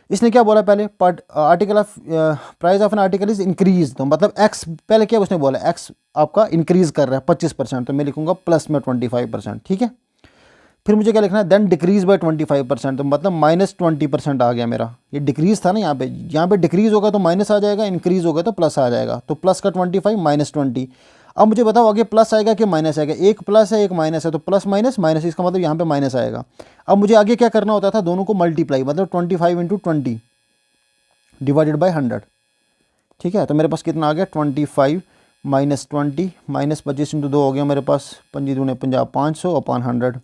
इसने क्या बोला पहले, article of price of an article is increase, तो मतलब एक्स पहले क्या उसने बोला, एक्स आपका इंक्रीज कर रहा है 25%, तो मैं लिखूंगा प्लस में 25%, ठीक है। फिर मुझे क्या लिखना है, देन डिक्रीज बाय 25%, तो मतलब -20% आ गया मेरा, ये डिक्रीज था ना, यहाँ पे डिक्रीज होगा तो माइनस आ जाएगा, इंक्रीज होगा तो प्लस आ जाएगा, तो प्लस का 25 -20। अब मुझे बताओ आगे प्लस आएगा कि माइनस आएगा, एक प्लस है एक माइनस है, तो प्लस माइनस माइनस, इसका मतलब यहाँ पे माइनस आएगा। अब मुझे आगे क्या करना होता था, दोनों को मल्टीप्लाई, मतलब 25 × 20 डिवाइडेड बाय 100, ठीक है। तो मेरे पास कितना आ गया, 25 -20 -25 × 2 हो गया मेरे पास, 5 दूने 50, 500 अपॉन 100,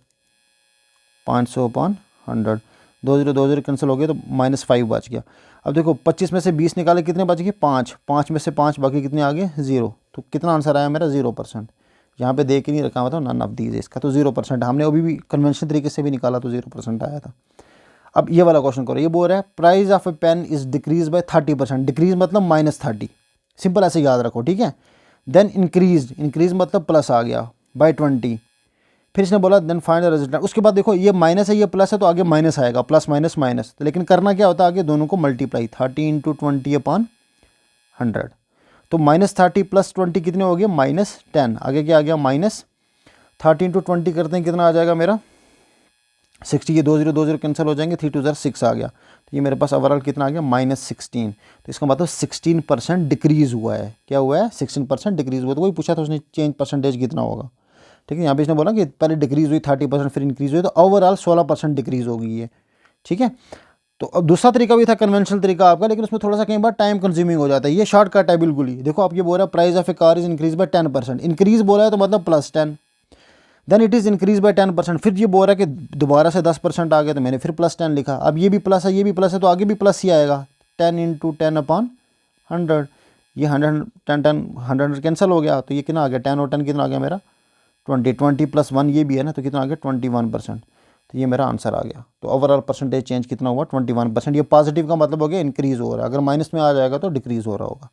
500 अपॉन 100, 2 0 2 0 कैंसिल हो गया तो -5 बच गया। अब देखो 25 में से 20 निकाले, कितने बच गए, 5, 5 में से 5 बाकी कितने आ गए, 0। तो कितना आंसर आया मेरा, 0%। यहाँ पे दे के नहीं रखा हुआ था, नन ऑफ दीज, इसका तो 0% हमने अभी भी कन्वेंशन तरीके से भी निकाला तो 0% आया था। अब ये वाला क्वेश्चन करो, ये बोल रहा है price of a pen is decrease by 30%, decrease मतलब -30, सिंपल ऐसे याद रखो, ठीक है। देन इंक्रीज, इंक्रीज मतलब प्लस आ गया बाय 20, फिर इसने बोला देन फाइंड द रिजल्टेंट। उसके बाद देखो ये माइनस है ये प्लस है तो आगे माइनस आएगा, प्लस माइनस माइनस, तो लेकिन करना क्या होता है आगे दोनों को मल्टीप्लाई, 30 × 20/100, तो -30 + 20 कितने हो गए -10, आगे क्या आ गया -30 × 20 करते हैं कितना आ जाएगा मेरा 60, ये 2 0 2 0 कैंसिल हो जाएंगे, 3 2 ज़र 6 आ गया, तो ये मेरे पास ओवरऑल कितना आ गया -16, तो इसका मतलब 16% डिक्रीज़ हुआ है, क्या हुआ है 16% डिक्रीज़ हुआ, तो वही पूछा था उसने चेंज परसेंटेज कितना होगा, ठीक है। यहाँ पे इसने बोला कि पहले डिक्रीज़ हुई 30% फिर इंक्रीज़ हुई, तो ओवरऑल 16% डिक्रीज़ हो गई है, ठीक है। तो अब दूसरा तरीका भी था कन्वेंशनल तरीका आपका, लेकिन उसमें थोड़ा सा कई बार टाइम कंज्यूमिंग हो जाता है, ये शॉर्टकट है बिल्कुल ही। देखो आप ये बोल रहा है price of a car is increase by 10%, increase बोला है तो मतलब +10, then it is increase by 10%, फिर ये बोल रहा है कि दोबारा से 10% आ गया तो मैंने फिर +10 लिखा, अब ये भी प्लस है ये भी प्लस है तो आगे भी प्लस ही आएगा, 10 × 10/100, ये 100 10 10 100 कैंसिल हो गया, तो ये कितना आ गया 10 और 10 कितना आ गया मेरा 20, 20 + 1 ये भी है ना, तो कितना आ गया 21%, तो ये मेरा आंसर आ गया। तो ओवरऑल परसेंटेज चेंज कितना हुआ 21%, ये पॉजिटिव का मतलब हो गया इंक्रीज़ हो रहा है, अगर माइनस में आ जाएगा तो डिक्रीज़ हो रहा होगा।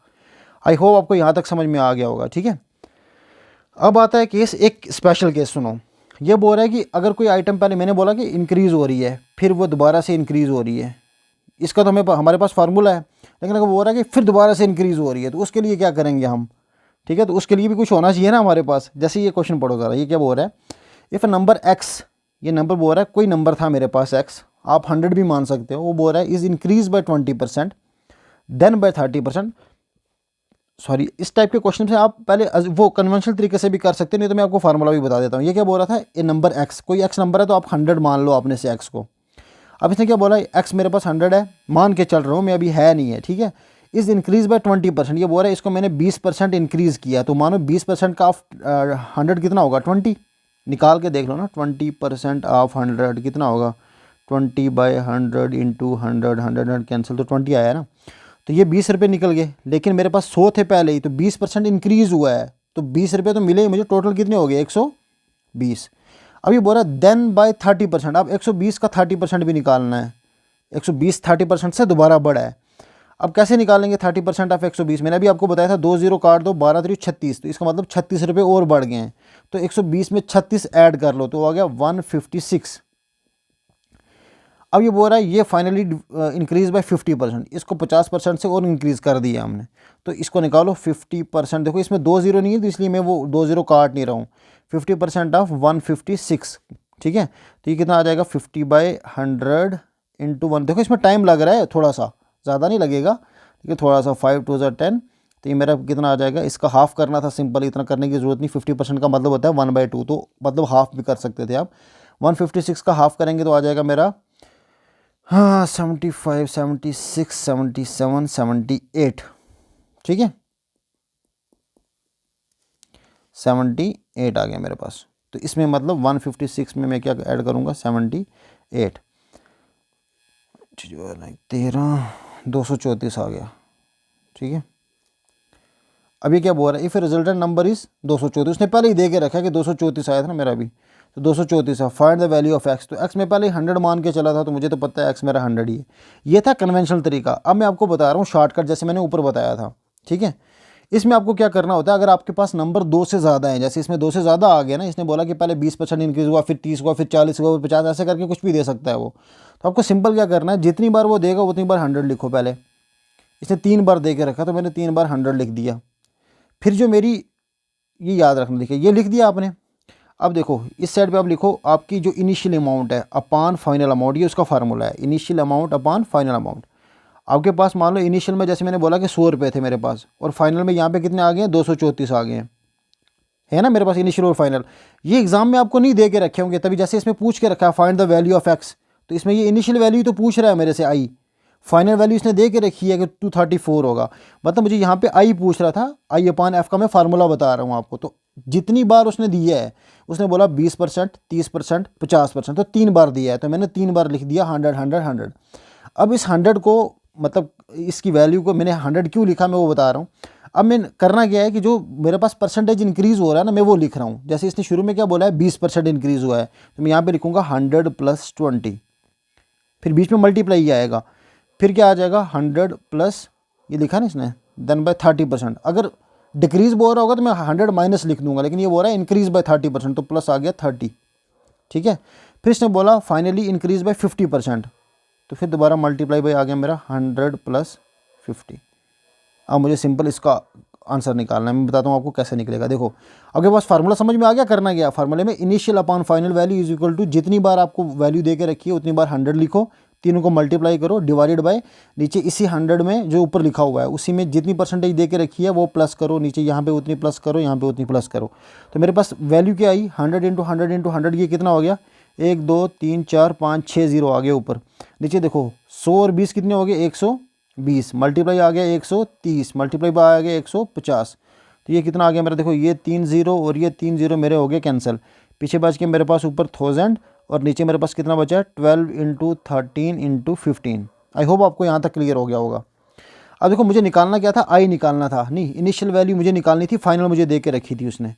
आई होप आपको यहाँ तक समझ में आ गया होगा, ठीक है। अब आता है केस, एक स्पेशल केस सुनो, ये बोल रहा है कि अगर कोई आइटम पहले मैंने बोला कि इंक्रीज़ हो रही है फिर वो दोबारा से इंक्रीज़ हो रही है, इसका तो हमारे पास फार्मूला है, लेकिन अगर बोल रहा है कि फिर दोबारा से इंक्रीज़ हो रही है तो उसके लिए क्या करेंगे हम, ठीक है। तो उसके लिए भी कुछ होना चाहिए ना हमारे पास। जैसे ये क्वेश्चन पढ़ो ज़रा, ये क्या बोल रहा है, इफ़ अ नंबर x, ये नंबर बोल रहा है कोई नंबर था मेरे पास x, आप 100 भी मान सकते हो, वो बोल रहा है is increase by 20% then by 30%, sorry इस टाइप के क्वेश्चन से आप पहले वो कन्वेंशनल तरीके से भी कर सकते हैं, नहीं तो मैं आपको फार्मूला भी बता देता हूँ। ये क्या बोल रहा था, ए नंबर x, कोई x नंबर है तो आप 100 मान लो आपने से x को। अब इसने क्या बोला, x मेरे पास 100 है, मान के चल रहा हूँ मैं, अभी है नहीं है, ठीक है। इज़ इंक्रीज बाय 20%, ये बोल रहा है इसको मैंने 20% इंक्रीज़ किया, तो मानो 20% का ऑफ 100 कितना होगा 20, निकाल के देख लो ना, 20% ऑफ 100 कितना होगा 20/100 × 100, 100 कैंसिल तो 20 आया ना, तो ये 20 रुपये निकल गए, लेकिन मेरे पास 100 थे पहले ही, तो 20% इंक्रीज़ हुआ है, तो 20 रुपये तो मिले ही मुझे, टोटल कितने हो गए 120। अब ये बोल रहा है देन बाय 30%, अब 120 का 30% भी निकालना है, 120 30% से दोबारा बढ़ा है। अब कैसे निकालेंगे 30% ऑफ 120, मैंने अभी आपको बताया था 2 0 काट दो, 12 3 36, तो इसका मतलब 36 रुपये और बढ़ गए हैं, तो 120 में 36 ऐड कर लो तो आ गया 156। अब ये बोल रहा है ये फाइनली इंक्रीज़ बाय 50%, इसको 50% से और इंक्रीज़ कर दिया हमने, तो इसको निकालो 50%, देखो इसमें 2 0 नहीं है तो इसलिए मैं वो 2 0 काट नहीं रहा हूँ, 50% ऑफ 156, ठीक है। तो ये कितना आ जाएगा 50/100 × 1, देखो इसमें टाइम लग रहा है थोड़ा सा, ज़्यादा नहीं लगेगा लेकिन थोड़ा सा, 5 2 10, तो ये मेरा कितना आ जाएगा, इसका हाफ़ करना था, सिंपल इतना करने की ज़रूरत नहीं, 50% का मतलब होता है 1/2, तो मतलब हाफ़ भी कर सकते थे आप, 156 का हाफ़ करेंगे तो आ जाएगा मेरा 75 76 77 78, ठीक है 78 आ गया मेरे पास, तो इसमें मतलब 156 में मैं क्या ऐड करूँगा 78, 13 234 आ गया, ठीक है। अब ये क्या बोल रहा है, इफ़ रिजल्टेंट नंबर इज़ 234, उसने पहले ही दे के रखा है कि 234 आया था ना मेरा भी, तो 234 है, find the value of x, तो x में पहले 100 मान के चला था तो मुझे तो पता है x मेरा 100 ही है। ये था कन्वेंशनल तरीका। अब मैं आपको बता रहा हूँ शॉर्टकट, जैसे मैंने ऊपर बताया था, ठीक है। इसमें आपको क्या करना होता है, अगर आपके पास नंबर 2 से ज़्यादा है, जैसे इसमें 2 से ज़्यादा आ गया ना, इसने बोला कि पहले 20% इंक्रीज़ हुआ, फिर 30 हुआ, फिर 40 हुआ, फिर 50, ऐसे करके कुछ भी दे सकता है वो, तो आपको सिंपल क्या करना है, जितनी बार वो देगा उतनी बार 100 लिखो। पहले इसने 3 बार दे के रखा तो मैंने 3 बार 100 लिख दिया, फिर जो मेरी, ये याद रखना, देखिए ये लिख दिया आपने। अब देखो इस साइड पे आप लिखो आपकी जो इनिशियल अमाउंट है अपॉन फाइनल अमाउंट, ये उसका फार्मूला है, initial amount upon final amount. आपके पास मान लो इनिशियल में जैसे मैंने बोला कि 100 रुपये थे मेरे पास, और फाइनल में यहाँ पे कितने आ गए हैं 234 आ गए हैं, है ना मेरे पास इनिशियल और फाइनल। ये एग्जाम में आपको नहीं दे के रखे होंगे, तभी जैसे इसमें पूछ के रखा है find the value of x, तो इसमें ये इनिशियल वैल्यू तो पूछ रहा है मेरे से आई, फाइनल वैल्यू इसने दे के रखी है कि 234 होगा, मतलब मुझे यहाँ पे आई पूछ रहा था, आई अपॉन एफ का मैं फार्मूला बता रहा हूँ आपको। तो जितनी बार उसने दिया है, उसने बोला 20% 30% 50%, तो 3 बार दिया है, तो मैंने 3 बार लिख दिया 100 100 100। अब इस 100 को, मतलब इसकी वैल्यू को मैंने 100 क्यों लिखा मैं वो बता रहा हूँ। अब मैं करना क्या है कि जो मेरे पास परसेंटेज इंक्रीज़ हो रहा है ना, मैं वो लिख रहा हूँ। जैसे इसने शुरू में क्या बोला है 20% इंक्रीज़ हुआ है, तो मैं यहाँ पे लिखूँगा 100 + 20, फिर बीच में मल्टीप्लाई ही आएगा, फिर क्या आ जाएगा 100 प्लस ये लिखा ना इसने देन बाय 30%। अगर डिक्रीज बोल रहा होगा तो मैं 100 माइनस लिख दूंगा, लेकिन ये बोल रहा है इंक्रीज बाय 30%, तो प्लस आ गया 30। ठीक है, फिर इसने बोला फाइनली इंक्रीज बाय 50%, तो फिर दोबारा मल्टीप्लाई बाय आ गया मेरा 100 प्लस 50। अब मुझे सिंपल इसका आंसर निकालना है, मैं बताता हूँ आपको कैसे निकलेगा। देखो आपके पास फार्मूला समझ में आ गया, करना गया फार्मूले में initial upon final value is equal to जितनी बार आपको वैल्यू दे के रखी है उतनी बार 100 लिखो, तीनों को मल्टीप्लाई करो डिवाइडेड बाय नीचे इसी 100 में जो ऊपर लिखा हुआ है उसी में जितनी परसेंटेज दे के रखी है वो प्लस करो, नीचे यहाँ पे उतनी प्लस करो, यहाँ पे उतनी प्लस करो। तो मेरे पास वैल्यू क्या आई 100 इंटू 100 इंटू 100, ये कितना हो गया 1 2 3 4 5 6 0 आ गया ऊपर। नीचे देखो 100 और 20 कितने हो गए 120, मल्टीप्लाई आ गया 130, मल्टीप्लाई बाय आ गया 150। तो ये कितना आ गया मेरा, देखो ये 3 0 और ये 3 0 मेरे हो गए कैंसिल, पीछे बच के मेरे पास ऊपर 1000 और नीचे मेरे पास कितना बचा है 12 इंटू 13 इंटू 15। आई होप आपको यहाँ तक क्लियर हो गया होगा। अब देखो मुझे निकालना क्या था, आई निकालना था, नहीं इनिशियल वैल्यू मुझे निकालनी थी, फाइनल मुझे दे के रखी थी उसने,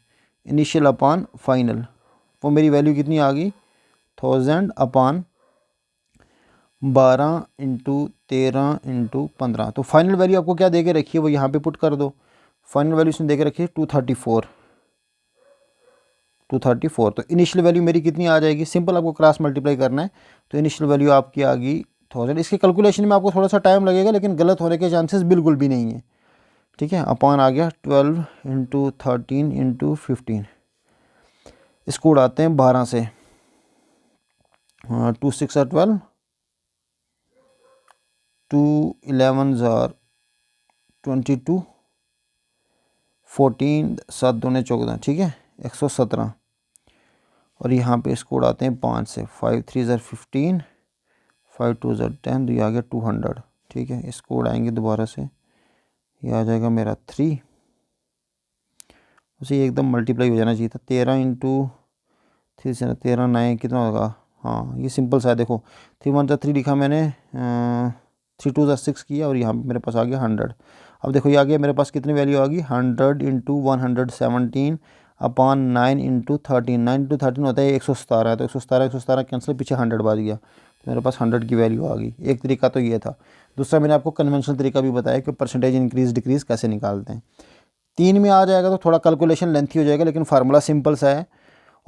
इनिशियल अपॉन फाइनल, वो मेरी वैल्यू कितनी आ गई 1000 अपॉन 12 इंटू 13 इंटू 15। तो फाइनल वैल्यू आपको क्या दे के रखी है वो यहाँ पे पुट कर दो। फाइनल वैल्यू इसने दे के रखी है 234। तो इनिशियल वैल्यू मेरी कितनी आ जाएगी, सिंपल आपको क्रॉस मल्टीप्लाई करना है, तो इनिशियल वैल्यू आपकी आ गई 1000। इसके कैलकुलेशन में आपको थोड़ा सा टाइम लगेगा लेकिन गलत होने के चांसेस बिल्कुल भी नहीं है। ठीक है, अपॉन आ गया 12 इंटू 13 इंटू 15, इसको उड़ाते हैं 12 से, 2 6 12, 2 11 22, 14 7 दूने 14, ठीक है 117। और यहाँ पे इसको उड़ाते हैं 5 से, 5 3 15, 5 2 10, तो ये आ गया 200। ठीक है, इसको उड़ाएंगे दोबारा से, ये आ जाएगा मेरा 3, उसे एकदम मल्टीप्लाई हो जाना चाहिए था, 13 इंटू 3 से 13 9 कितना होगा, हाँ ये सिंपल सा है। देखो 3 1 3 लिखा मैंने, 3 2 6 किया और यहाँ पे मेरे पास आ गया 100। अब देखो ये आ गया मेरे पास कितनी वैल्यू आ गई 100 इंटू 117 अपॉन 9 इंटू 13, 9 इंटू 13 होता है 117, तो 117 कैंसिल, पीछे 100 बच गया, तो मेरे पास 100 की वैल्यू आ गई। एक तरीका तो ये था। दूसरा मैंने आपको कन्वेंशनल तरीका भी बताया कि परसेंटेज इंक्रीज डिक्रीज कैसे निकालते हैं। 3 में आ जाएगा तो थोड़ा कैलकुलेशन लेंथी हो जाएगा, लेकिन फार्मूला सिंपल सा है।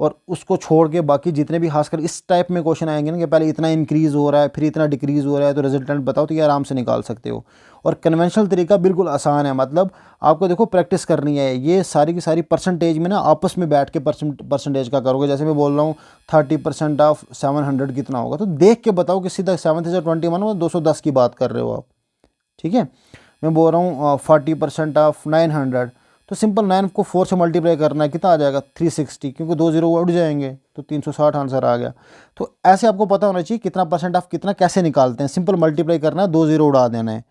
और उसको छोड़ के बाकी जितने भी खासकर इस टाइप में क्वेश्चन आएंगे ना कि पहले इतना इंक्रीज़ हो रहा है फिर इतना डिक्रीज़ हो रहा है तो रिजल्टेंट बताओ, तो ये आराम से निकाल सकते हो। और कन्वेंशनल तरीका बिल्कुल आसान है, मतलब आपको देखो प्रैक्टिस करनी है। ये सारी की सारी परसेंटेज में ना आपस में बैठ के परसेंटेज का करोगे। जैसे मैं बोल रहा हूँ 30% ऑफ 700 कितना होगा, तो देख के बताओ कि सीधा 7 से 21 210 की बात कर रहे हो आप। ठीक है, मैं बोल रहा हूँ 40% ऑफ 900, तो सिंपल 9 को 4 से मल्टीप्लाई करना है, कितना आ जाएगा 360, क्योंकि 2 0 उड़ जाएंगे तो 360 आंसर आ गया। तो ऐसे आपको पता होना चाहिए कितना परसेंट ऑफ कितना कैसे निकालते हैं। सिंपल मल्टीप्लाई करना है, 2 0 उड़ा देना है,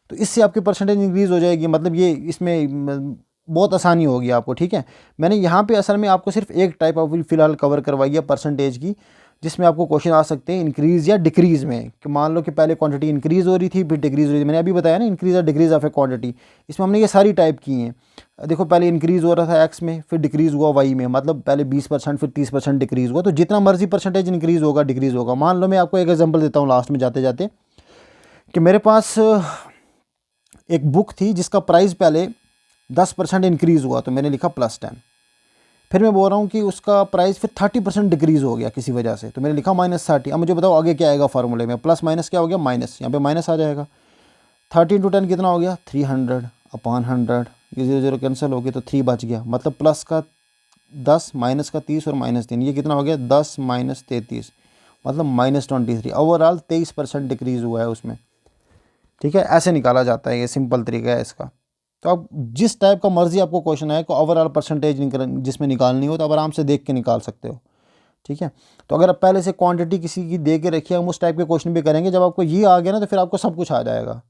तो इससे आपकी परसेंटेज इंक्रीज़ हो जाएगी। मतलब ये इसमें बहुत आसानी होगी आपको। ठीक है, मैंने यहाँ पे असल में आपको सिर्फ एक टाइप ऑफ फिलहाल कवर करवाई है परसेंटेज की, जिसमें आपको क्वेश्चन आ सकते हैं इंक्रीज़ या डिक्रीज़ में, कि मान लो कि पहले क्वांटिटी इंक्रीज़ हो रही थी फिर डिक्रीज़ हो रही थी। मैंने अभी बताया ना इंक्रीज़ या डिक्रीज़ ऑफ ए क्वांटिटी, इसमें हमने ये सारी टाइप की हैं। देखो पहले इंक्रीज़ हो रहा था एक्स में, फिर डिक्रीज़ हुआ वाई में, मतलब पहले 20% फिर 30% डिक्रीज़ हुआ। तो जितना मर्जी परसेंटेज इंक्रीज़ होगा डिक्रीज़ होगा। मान लो मैं आपको एक एग्जांपल देता हूँ लास्ट में जाते जाते, कि मेरे पास एक बुक थी जिसका प्राइस पहले 10% इंक्रीज़ हुआ, तो मैंने लिखा +10। फिर मैं बोल रहा हूँ कि उसका प्राइस फिर 30% डिक्रीज़ हो गया किसी वजह से, तो मैंने लिखा -30। अब मुझे बताओ आगे क्या आएगा फार्मूले में, प्लस माइनस क्या हो गया माइनस, यहाँ पे माइनस आ जाएगा। 30 इंटू 10 कितना हो गया 300 अपॉन 100, ये 0 0 कैंसिल हो गया तो 3 बच गया। मतलब प्लस का 10 माइनस का 30 और -3, ये कितना हो गया 10 - 33, मतलब -23। ओवरऑल 23% डिक्रीज़ हुआ है उसमें। ठीक है, ऐसे निकाला जाता है, ये सिंपल तरीका है इसका। तो आप जिस टाइप का मर्जी आपको क्वेश्चन आए, को ओवरऑल परसेंटेज जिसमें निकालनी हो तो आप आराम से देख के निकाल सकते हो। ठीक है, तो अगर आप पहले से क्वांटिटी किसी की दे के रखिए, हम उस टाइप के क्वेश्चन भी करेंगे। जब आपको ये आ गया ना तो फिर आपको सब कुछ आ जाएगा।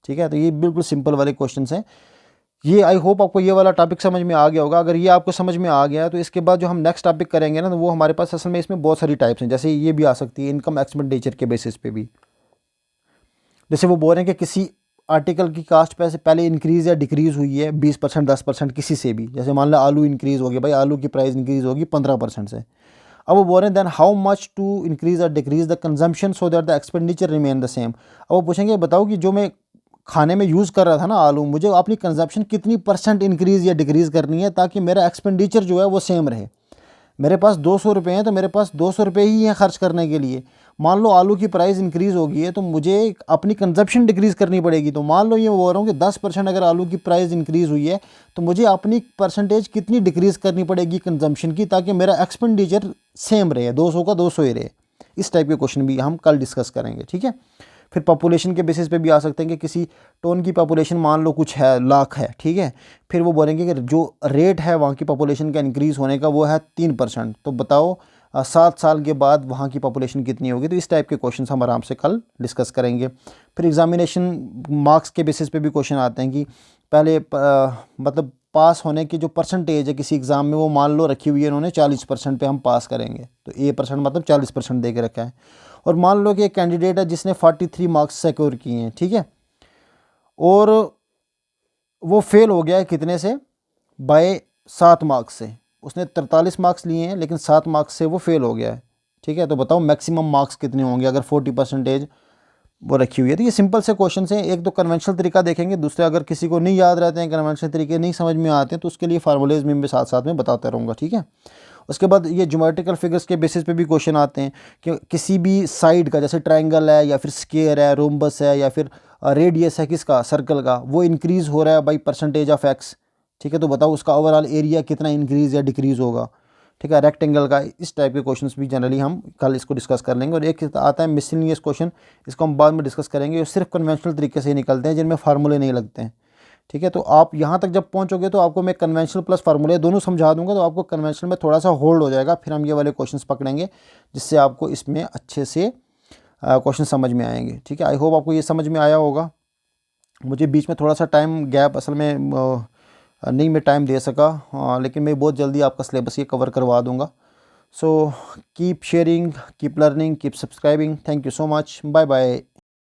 ठीक है, तो ये बिल्कुल सिंपल वाले क्वेश्चन हैं ये। आई होप आपको ये वाला टॉपिक समझ में आ गया होगा। अगर ये आपको समझ में आ गया तो इसके बाद जो हम नेक्स्ट टॉपिक करेंगे ना, तो वो हमारे पास असल में इसमें बहुत सारी टाइप्स हैं। जैसे ये भी आ सकती है इनकम एक्सपेंडिचर के बेसिस पे भी। जैसे वो बोल रहे हैं कि किसी आर्टिकल की कास्ट पे से पहले इंक्रीज़ या डिक्रीज़ हुई है 20% 10% किसी से भी। जैसे मान लो आलू इंक्रीज़ हो गया, भाई आलू की प्राइस इंक्रीज़ होगी 15% से। अब वो बोल रहे हैं then how much to increase और decrease the consumption so that the expenditure remain the same. अब वो पूछेंगे बताओ कि जो मैं खाने में यूज़ कर रहा था ना आलू, मुझे अपनी कंजप्शन कितनी % इंक्रीज़ या डिक्रीज़ करनी है ताकि मेरा एक्सपेंडिचर जो है वो सेम रहे। मेरे पास 200 रुपये हैं तो मेरे पास 200 रुपये ही हैं खर्च करने के लिए। मान लो आलू की प्राइस इंक्रीज़ होगी है तो मुझे अपनी कंजप्शन डिक्रीज़ करनी पड़ेगी। तो मान लो ये बोल रहा हूँ कि 10% अगर आलू की प्राइस इंक्रीज़ हुई है तो मुझे अपनी परसेंटेज कितनी डिक्रीज़ करनी पड़ेगी कंजम्पशन की ताकि मेरा एक्सपेंडिचर सेम रहे, 200 का 200 ही रहे। इस टाइप के क्वेश्चन भी हम कल डिस्कस करेंगे, ठीक है। फिर पॉपुलेशन के बेसिस पे भी आ सकते हैं कि किसी टाउन की पॉपुलेशन मान लो कुछ है लाख है, ठीक है। फिर वो बोलेंगे कि जो रेट है वहाँ की पॉपुलेशन का इंक्रीज़ होने का वो है 3%। तो बताओ 7 साल के बाद वहाँ की पॉपुलेशन कितनी होगी। तो इस टाइप के क्वेश्चन हम आराम से कल डिस्कस करेंगे। फिर एग्जामिनेशन मार्क्स के बेसिस पे भी क्वेश्चन आते हैं कि पहले मतलब पास होने की जो परसेंटेज है किसी एग्ज़ाम में वो मान लो रखी हुई है उन्होंने 40% पे हम पास करेंगे। तो A% मतलब 40% दे के रखा है। और मान लो कि एक कैंडिडेट है जिसने 43 मार्क्स सिक्योर किए हैं, ठीक है, और वो फेल हो गया है कितने से, बाय 7 मार्क्स से। उसने 43 मार्क्स लिए हैं लेकिन 7 मार्क्स से वो फेल हो गया है, ठीक है। तो बताओ मैक्सिमम मार्क्स कितने होंगे अगर 40% वो रखी हुई है। तो ये सिंपल से क्वेश्चन हैं। एक तो कन्वेंशनल तरीका देखेंगे, दूसरे अगर किसी को नहीं याद रहते हैं कन्वेंशनल तरीके नहीं समझ में आते हैं तो उसके लिए फार्मूलेज में साथ साथ में बताता रहूँगा, ठीक है। उसके बाद ये ज्योमेट्रिकल फिगर्स के बेसिस पे भी क्वेश्चन आते हैं कि किसी भी साइड का, जैसे ट्रायंगल है या फिर स्क्वायर है, रोम्बस है या फिर रेडियस है किसका, सर्कल का, वो इंक्रीज़ हो रहा है बाई परसेंटेज ऑफ एक्स, ठीक है। तो बताओ उसका ओवरऑल एरिया कितना इंक्रीज़ या डिक्रीज़ होगा, ठीक है। रेक्टेंगल का, इस टाइप के क्वेश्चंस भी जनरली हम कल इसको डिस्कस कर लेंगे। और एक आता है मिसलिनियस क्वेश्चन, इसको हम बाद में डिस्कस करेंगे। ये सिर्फ कन्वेंशनल तरीके से ही निकलते हैं जिनमें फार्मूले नहीं लगते हैं, ठीक है। तो आप यहाँ तक जब पहुँचोगे तो आपको मैं कन्वेंशनल प्लस फार्मूले दोनों समझा दूंगा, तो आपको कन्वेंशनल में थोड़ा सा होल्ड हो जाएगा। फिर हम ये वाले क्वेश्चंस पकड़ेंगे जिससे आपको इसमें अच्छे से क्वेश्चन समझ में आएंगे, ठीक है। आई होप आपको ये समझ में आया होगा। मुझे बीच में थोड़ा सा टाइम गैप असल में नहीं मैं टाइम दे सका, लेकिन मैं बहुत जल्दी आपका सिलेबस ये कवर करवा दूँगा। So keep sharing, keep learning, keep subscribing. Thank you so much, bye bye.